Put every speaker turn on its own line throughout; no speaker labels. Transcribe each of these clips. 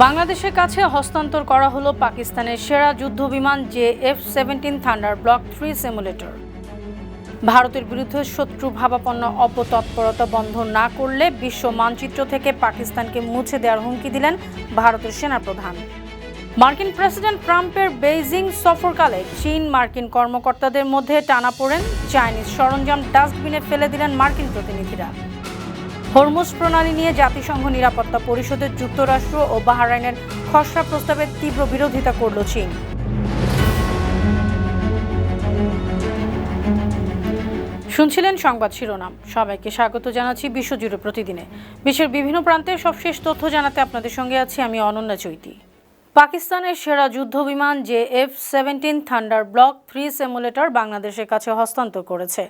বাংলাদেশের কাছে হস্তান্তর করা হলো পাকিস্তানের সেরা যুদ্ধবিমান F-17 থান্ডার ব্লক 3 সিমুলেটর। ভারতের বিরুদ্ধে শত্রু ভাবাপন্ন অপতৎপরতা বন্ধ না করলে বিশ্ব মানচিত্র থেকে পাকিস্তানকে মুছে দেওয়ার হুমকি দিলেন ভারতের সেনাপ্রধান। মার্কিন প্রেসিডেন্ট ট্রাম্পের বেইজিং সফরকালে চীন মার্কিন কর্মকর্তাদের মধ্যে টানাপোড়েন, চাইনিজ সরঞ্জাম ডাস্টবিনে ফেলে দিলেন মার্কিন প্রতিনিধিরা। হরমুজ প্রণালী নিয়ে জাতিসংঘ নিরাপত্তা পরিষদের যুক্তরাষ্ট্র ও বাহরাইনের খসড়া প্রস্তাবের তীব্র বিরোধিতা করল চীন। শুনছিলেন সংবাদ শিরোনাম। সবাইকে স্বাগত জানাচ্ছি বিশ্বজুড়ে প্রতিদিনে বিশ্বের বিভিন্ন প্রান্তের সবশেষ তথ্য জানাতে আপনাদের সঙ্গে আছি আমি অনন্যা চৈতি। পাকিস্তানের সেরা যুদ্ধবিমান F-17 থান্ডার ব্লক 3 সিমুলেটর বাংলাদেশের কাছে হস্তান্তর করেছে।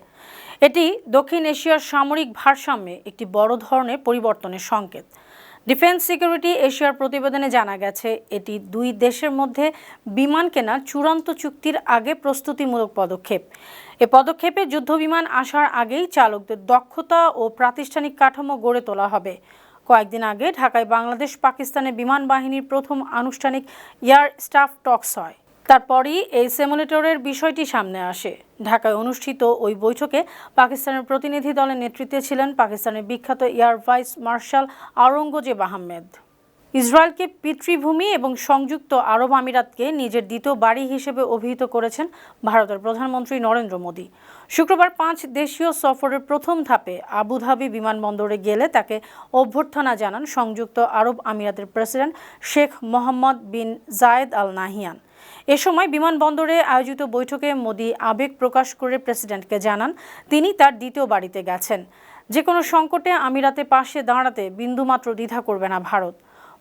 এটি দক্ষিণ এশিয়ার সামরিক ভারসাম্যে একটি বড় ধরনের পরিবর্তনের সংকেত। ডিফেন্স সিকিউরিটি এশিয়ার প্রতিবেদনে জানা গেছে, এটি দুই দেশের মধ্যে বিমান কেনার চূড়ান্ত চুক্তির আগে প্রস্তুতিমূলক পদক্ষেপ। এ পদক্ষেপে যুদ্ধবিমান আসার আগেই চালকদের দক্ষতা ও প্রাতিষ্ঠানিক কাঠামো গড়ে তোলা হবে। কয়েকদিন আগে ঢাকায় বাংলাদেশ পাকিস্তানের বিমান বাহিনীর প্রথম আনুষ্ঠানিক এয়ার স্টাফ টকস হয়। তারপরই এই সিমুলেটরের বিষয়টি সামনে আসে। ঢাকায় অনুষ্ঠিত ওই বৈঠকে পাকিস্তানের প্রতিনিধি দলের নেতৃত্বে ছিলেন পাকিস্তানের বিখ্যাত air vice marshal Aurangzeb Ahmed. ইসরায়েলকে পিতৃভূমি এবং সংযুক্ত আরব আমিরাতকে নিজের দ্বিতীয় বাড়ি হিসেবে অভিহিত করেছেন ভারতের প্রধানমন্ত্রী নরেন্দ্র মোদী। শুক্রবার 5 দেশীয় সফরের প্রথম ধাপে আবুধাবি বিমানবন্দরে গেলে তাকে অভ্যর্থনা জানান সংযুক্ত আরব আমিরাতের প্রেসিডেন্ট শেখ মোহাম্মদ বিন জায়েদ আল নাহিয়ান। এ সময় বিমানবন্দরে আয়োজিত বৈঠকে মোদী আবেগ প্রকাশ করে প্রেসিডেন্টকে জানান তিনি তার দ্বিতীয় বাড়িতে গেছেন। যে কোনো সংকটে আমিরাতের পাশে দাঁড়াতে বিন্দুমাত্র দ্বিধা করবে না ভারত।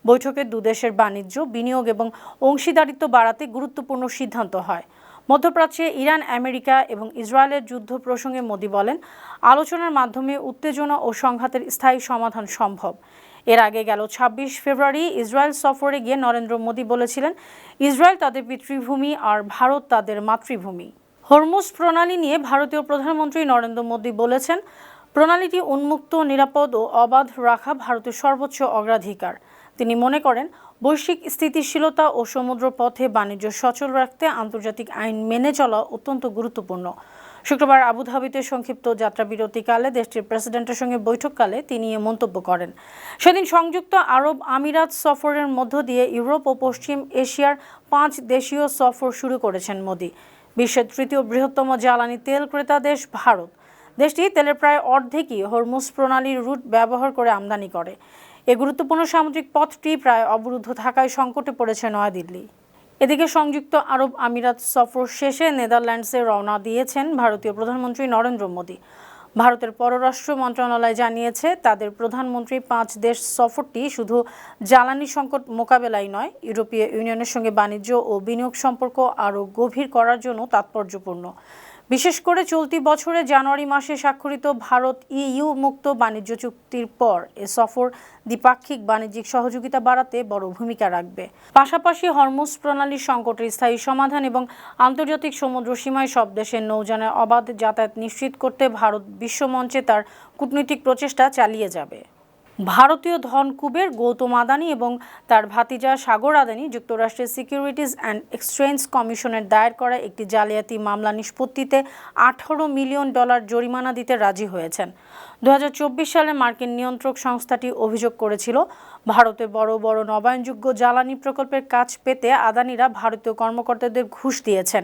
বৈঠকে দুদেশের বাণিজ্য, বিনিয়োগ এবং অংশীদারিত্ব বাড়াতে গুরুত্বপূর্ণ সিদ্ধান্ত হয়। মধ্যপ্রাচ্যে ইরান, আমেরিকা এবং ইসরায়েলের যুদ্ধ প্রসঙ্গে মোদী বলেন, আলোচনার মাধ্যমে উত্তেজনা ও সংঘাতের স্থায়ী সমাধান সম্ভব। এর আগে গেল 26 ফেব্রুয়ারি ইসরায়েল সফরে গিয়ে নরেন্দ্র মোদী বলেছিলেন, ইসরায়েল তাদের পিতৃভূমি আর ভারত তাদের মাতৃভূমি। হরমুজ প্রণালী নিয়ে ভারতীয় প্রধানমন্ত্রী নরেন্দ্র মোদী বলেছেন, প্রণালীটি উন্মুক্ত, নিরাপদ ও অবাধ রাখা ভারতের সর্বোচ্চ অগ্রাধিকার। তিনি মনে করেন, বৈশ্বিক স্থিতিশীলতা ও সমুদ্র পথে বাণিজ্য সচল রাখতে আন্তর্জাতিক আইন মেনে চলা অত্যন্ত গুরুত্বপূর্ণ। শুক্রবার আবুধাবিতে সংক্ষিপ্ত যাত্রাবিরতিকালে দেশটির প্রেসিডেন্টের সঙ্গে বৈঠককালে তিনি এ মন্তব্য করেন। সেদিন সংযুক্ত আরব আমিরাত সফরের মধ্য দিয়ে ইউরোপ ও পশ্চিম এশিয়ার 5 দেশীয় সফর শুরু করেছেন মোদী। বিশ্বের তৃতীয় বৃহত্তম জ্বালানি তেল ক্রেতা দেশ ভারত। দেশটি তেলের প্রায় অর্ধেকই হরমুজ প্রণালীর রুট ব্যবহার করে আমদানি করে। এই গুরুত্বপূর্ণ সামুদ্রিক পথটি প্রায় অবরুদ্ধ থাকায় সংকটে পড়েছে নয়াদিল্লি। এদিকে সংযুক্ত আরব আমিরাত সফর শেষে নেদারল্যান্ডসে রওনা দিয়েছেন ভারতীয় প্রধানমন্ত্রী নরেন্দ্র মোদী। ভারতের পররাষ্ট্র মন্ত্রণালয় জানিয়েছে, তাদের প্রধানমন্ত্রী 5 দেশ সফরটি শুধু জ্বালানি সংকট মোকাবেলাই নয়, ইউরোপীয় ইউনিয়নের সঙ্গে বাণিজ্য ও বিনিয়োগ সম্পর্ক আরও গভীর করার জন্য তাৎপর্যপূর্ণ। বিশেষ করে চলতি বছরে জানুয়ারি মাসে স্বাক্ষরিত ভারত-EU মুক্ত বাণিজ্য চুক্তির পর এ সফর দ্বিপাক্ষিক বাণিজ্যিক সহযোগিতা বাড়াতে বড় ভূমিকা রাখবে। পাশাপাশি হরমুজ প্রণালীর সংকটের স্থায়ী সমাধান এবং আন্তর্জাতিক সমুদ্র সীমায় সব দেশের নৌযানের অবাধ যাতায়াত নিশ্চিত করতে ভারত বিশ্বমঞ্চে তার কূটনৈতিক প্রচেষ্টা চালিয়ে যাবে। ভারতীয় ধনকুবের গৌতম আদানি এবং তার ভাতিজা সাগর আদানি যুক্তরাষ্ট্রের সিকিউরিটিজ অ্যান্ড এক্সচেঞ্জ কমিশনের দায়ের করা একটি জালিয়াতি মামলা নিষ্পত্তিতে $18 মিলিয়ন জরিমানা দিতে রাজি হয়েছেন। 2024 সালে মার্কিন নিয়ন্ত্রক সংস্থাটি অভিযোগ করেছিল, ভারতের বড় বড় নবায়নযোগ্য জ্বালানি প্রকল্পের কাজ পেতে আদানিরা ভারতীয় কর্মকর্তাদের ঘুষ দিয়েছেন।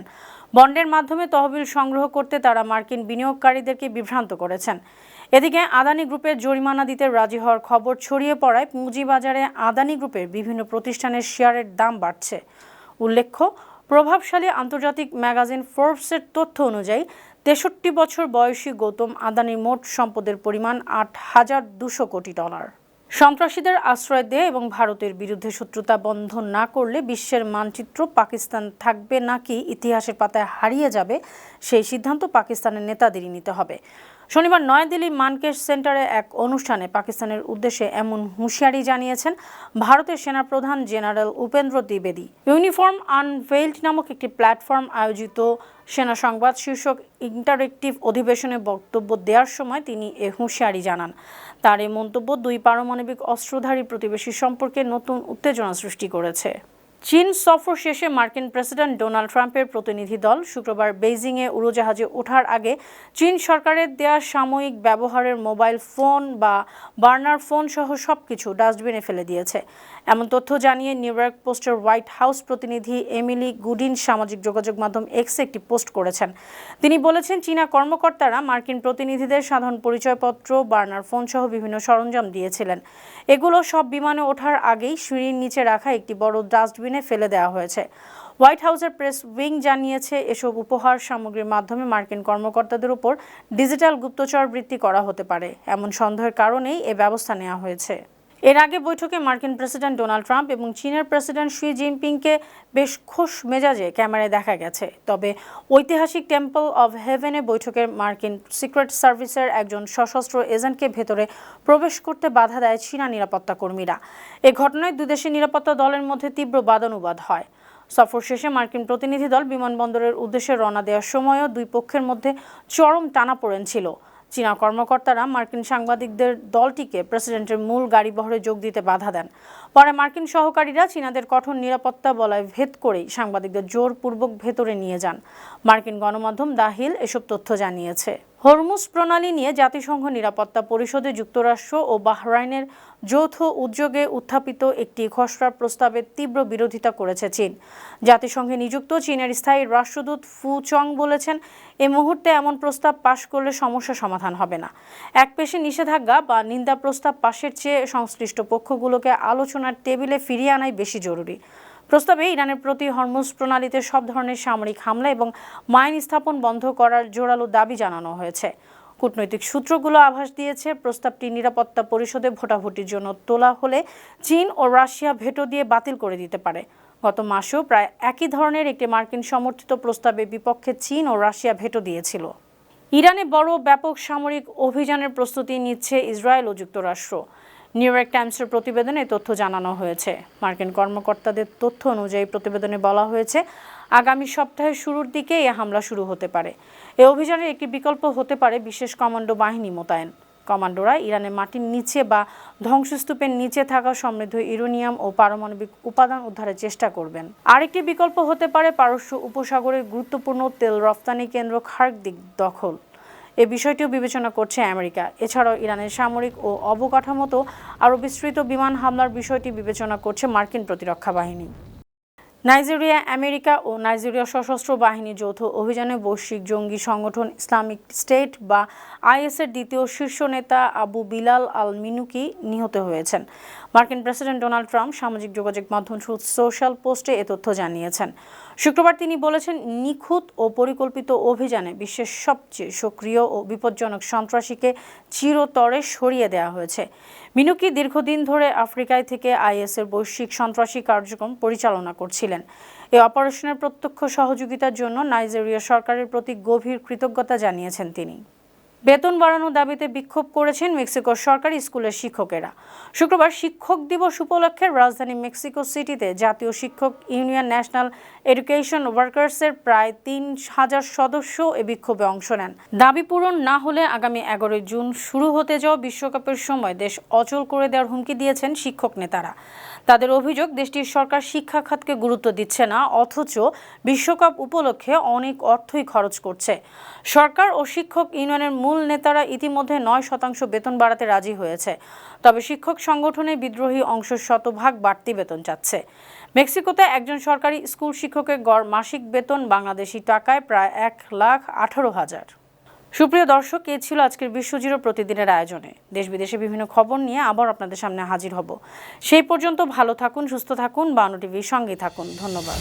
বন্ডের মাধ্যমে তহবিল সংগ্রহ করতে তারা মার্কিন বিনিয়োগকারীদেরকে বিভ্রান্ত করেছেন। এদিকে আদানি গ্রুপের জরিমানা দিতে রাজি হওয়ার খবর ছড়িয়ে পড়ায় পুঁজিবাজারে আদানি গ্রুপের বিভিন্ন প্রতিষ্ঠানের শেয়ারের দাম বাড়ছে। উল্লেখ্য, প্রভাবশালী আন্তর্জাতিক ম্যাগাজিন ফোর্বসের তথ্য অনুযায়ী 63 বছর বয়সী গৌতম আদানির মোট সম্পদের পরিমাণ $8,200 কোটি। সন্ত্রাসীদের আশ্রয় দেয় এবং ভারতের বিরুদ্ধে শত্রুতা বন্ধ না করলে বিশ্বের মানচিত্র পাকিস্তান থাকবে নাকি ইতিহাসের পাতায় হারিয়ে যাবে, সেই সিদ্ধান্ত পাকিস্তানের নেতাদেরই নিতে হবে। শনিবার নয়াদিল্লির মানকেশ সেন্টারে এক অনুষ্ঠানে পাকিস্তানের উদ্দেশ্যে এমন হুঁশিয়ারি জানিয়েছেন ভারতের সেনাপ্রধান জেনারেল উপেন্দ্র দ্বিবেদী। ইউনিফর্ম আনভেইলড নামক একটি প্ল্যাটফর্ম আয়োজিত সেনা সংবাদ শীর্ষক ইন্টারেক্টিভ অধিবেশনে বক্তব্য দেওয়ার সময় তিনি এ হুঁশিয়ারি জানান। তার এই মন্তব্য দুই পারমাণবিক অস্ত্রধারী প্রতিবেশী সম্পর্কে নতুন উত্তেজনা সৃষ্টি করেছে। চীন সফর শেষে মার্কিন প্রেসিডেন্ট ডোনাল্ড ট্রাম্পের প্রতিনিধি দল শুক্রবার বেইজিংয়ে উড়োজাহাজে ওঠার আগে চীন সরকারের দেয়া সাময়িক ব্যবহারের মোবাইল ফোন বা বার্নার ফোন সহ সবকিছু ডাস্টবিনে ফেলে দিয়েছে। এমন তথ্য জানিয়ে নিউ ইয়র্ক পোস্টের হোয়াইট হাউস প্রতিনিধি এমিলি গুডিন সামাজিক যোগাযোগ মাধ্যম এক্সে একটি পোস্ট করেছেন। তিনি বলেছেন, চীনা কর্মকর্তারা মার্কিন প্রতিনিধিদের সাধারণ পরিচয়পত্র, বার্নার ফোন সহ বিভিন্ন সরঞ্জাম দিয়েছিলেন। এগুলো সব বিমানে ওঠার আগেই সিঁড়ির নিচে রাখা একটি বড় ডাস্টবিনে ফেলে দেওয়া হয়েছে। হোয়াইট হাউসের প্রেস উইং জানিয়েছে, এসব উপহার সামগ্রীর মাধ্যমে মার্কিন কর্মকর্তাদের উপর ডিজিটাল গুপ্তচর বৃত্তি করা হতে পারে, এমন সন্দেহের কারণেই এ ব্যবস্থা নেওয়া হয়েছে। এর আগে বৈঠকে মার্কিন প্রেসিডেন্ট ডোনাল্ড ট্রাম্প এবং চীনের প্রেসিডেন্ট শি জিনপিংকে বেশ খোশ মেজাজে ক্যামেরায় দেখা গেছে। তবে ঐতিহাসিক টেম্পল অব হেভেনে বৈঠকের মার্কিন সিক্রেট সার্ভিসের একজন সশস্ত্র এজেন্টকে ভেতরে প্রবেশ করতে বাধা দেয় চীনা নিরাপত্তা কর্মীরা। এ ঘটনায় দুই দেশের নিরাপত্তা দলের মধ্যে তীব্র বাদানুবাদ হয়। সফর শেষে মার্কিন প্রতিনিধি দল বিমানবন্দরের উদ্দেশ্যে রওনা দেওয়ার সময়ও দুই পক্ষের মধ্যে চরম টানাপোড়েন ছিল। চীনা কর্মকর্তারা মার্কিন সাংবাদিকদের দলটিকে প্রেসিডেন্টের মূল গাড়িবহরে যোগ দিতে বাধা দেন। পরে মার্কিন সহকারীরা চীনাদের কঠোর নিরাপত্তা বলয় ভেদ করেই সাংবাদিকদের জোরপূর্বক ভেতরে নিয়ে যান। মার্কিন গণমাধ্যম দ্য হিল এসব তথ্য জানিয়েছে। হরমুজ প্রণালী নিয়ে জাতিসংঘ নিরাপত্তা পরিষদে যুক্তরাষ্ট্র ও বাহরাইনের যৌথ উদ্যোগে উত্থাপিত একটি খসড়া প্রস্তাবের তীব্র বিরোধিতা করেছে চীন। জাতিসংঘে নিযুক্ত চীনের স্থায়ী রাষ্ট্রদূত ফু চং বলেছেন, এই মুহূর্তে এমন প্রস্তাব পাশ করলে সমস্যা সমাধান হবে না। একপেশে নিষেধাজ্ঞা বা নিন্দা প্রস্তাব পাশের চেয়ে সংশ্লিষ্ট পক্ষগুলোকে আলোচনার টেবিলে ফিরিয়ে আনাই বেশি জরুরি। প্রস্তাবে ইরানের প্রতি হরমুজ প্রণালীতে সব ধরনের সামরিক হামলা এবং মাইন স্থাপন বন্ধ করার জোরালো দাবি জানানো হয়েছে। কূটনৈতিক সূত্রগুলো আভাস দিয়েছে, প্রস্তাবটি নিরাপত্তা পরিষদে ভোটাভুটির জন্য তোলা হলে চীন ও রাশিয়া ভেটো দিয়ে বাতিল করে দিতে পারে। গত মাসেও প্রায় একই ধরনের একটি মার্কিন সমর্থিত প্রস্তাবের বিপক্ষে চীন ও রাশিয়া ভেটো দিয়েছিল। ইরানে বড় ব্যাপক সামরিক অভিযানের প্রস্তুতি নিচ্ছে ইসরায়েল ও যুক্তরাষ্ট্র। নিউ ইয়র্ক টাইমসের প্রতিবেদনে তথ্য জানানো হয়েছে। মার্কিন কর্মকর্তাদের তথ্য অনুযায়ী প্রতিবেদনে বলা হয়েছে, আগামী সপ্তাহের শুরুর দিকে এই হামলা শুরু হতে পারে। এই অভিযানের একটি বিকল্প হতে পারে বিশেষ কমান্ডো বাহিনী মোতায়েন। কমান্ডোরা ইরানের মাটির নিচে বা ধ্বংসস্তূপের নিচে থাকা সমৃদ্ধ ইউরেনিয়াম ও পারমাণবিক উপাদান উদ্ধারের চেষ্টা করবেন। আরেকটি বিকল্প হতে পারে পারস্য উপসাগরের গুরুত্বপূর্ণ তেল রপ্তানি কেন্দ্র খার্কিভ দখল। এই বিষয়টিও বিবেচনা করছে আমেরিকা। এছাড়াও ইরানের সামরিক ও অবকাঠামোতে আরও বিস্তৃত বিমান হামলার বিষয়টি বিবেচনা করছে মার্কিন প্রতিরক্ষা বাহিনী। নাইজেরিয়া, আমেরিকা ও নাইজেরিয়া সশস্ত্র বাহিনীর যৌথ অভিযানে বৈশ্বিক জঙ্গি সংগঠন ইসলামিক স্টেট বা আইএসের দ্বিতীয় শীর্ষ নেতা আবু বিলাল আল মিনুকি নিহত হয়েছেন। মার্কিন প্রেসিডেন্ট ডোনাল্ড ট্রাম্প সামাজিক যোগাযোগ মাধ্যম ট্রুথ সোশ্যাল পোস্টে এ তথ্য জানিয়েছেন। শুক্রবার তিনি বলেছেন, নিখুঁত ও পরিকল্পিত অভিযানে বিশ্বের সবচেয়ে সক্রিয় ও বিপজ্জনক সন্ত্রাসীকে চিরতরে সরিয়ে দেওয়া হয়েছে। মিনুকি দীর্ঘদিন ধরে আফ্রিকায় থেকে আইএসের বৈশ্বিক সন্ত্রাসী কার্যক্রম পরিচালনা করছিলেন। এই অপারেশনের প্রত্যক্ষ সহযোগিতার জন্য নাইজেরিয়া সরকারের প্রতি গভীর কৃতজ্ঞতা জানিয়েছেন তিনি। বেতন বাড়ানোর দাবিতে বিক্ষোভ করেছেন মেক্সিকোর সরকারি স্কুলের শিক্ষকেরা। শুক্রবার শিক্ষক দিবস উপলক্ষে রাজধানী মেক্সিকো সিটিতে জাতীয় শিক্ষক ইউনিয়ন ন্যাশনাল এডুকেশন ওয়ার্কার্সের প্রায় ৩,০০০ সদস্য এ বিক্ষোভে অংশ নেন। দাবি পূরণ না হলে আগামী ১১ জুন শুরু হতে যাওয়া বিশ্বকাপের সময় দেশ অচল করে দেওয়ার হুমকি দিয়েছেন শিক্ষক নেতারা। তাদের অভিযোগ, দেশটির সরকার শিক্ষা খাতকে গুরুত্ব দিচ্ছে না, অথচ বিশ্বকাপ উপলক্ষে অনেক অর্থই খরচ করছে। সরকার ও শিক্ষক ইউনিয়নের মূল নেতারা ইতিমধ্যে ৯% বেতন বাড়াতে রাজি হয়েছে। তবে শিক্ষক সংগঠনের বিদ্রোহী অংশ শতভাগ বাড়তি বেতন চাচ্ছে। মেক্সিকোতে একজন সরকারি স্কুল শিক্ষকের গড় মাসিক বেতন বাংলাদেশি টাকায় প্রায় ১,১৮,০০০। সুপ্রিয় দর্শক, এ ছিল আজকের বিশ্বজুড়ে প্রতিদিনের আয়োজনে। দেশ বিদেশে বিভিন্ন খবর নিয়ে আবার আপনাদের সামনে হাজির হব। সেই পর্যন্ত ভালো থাকুন, সুস্থ থাকুন, বানু টিভির সঙ্গেই থাকুন। ধন্যবাদ।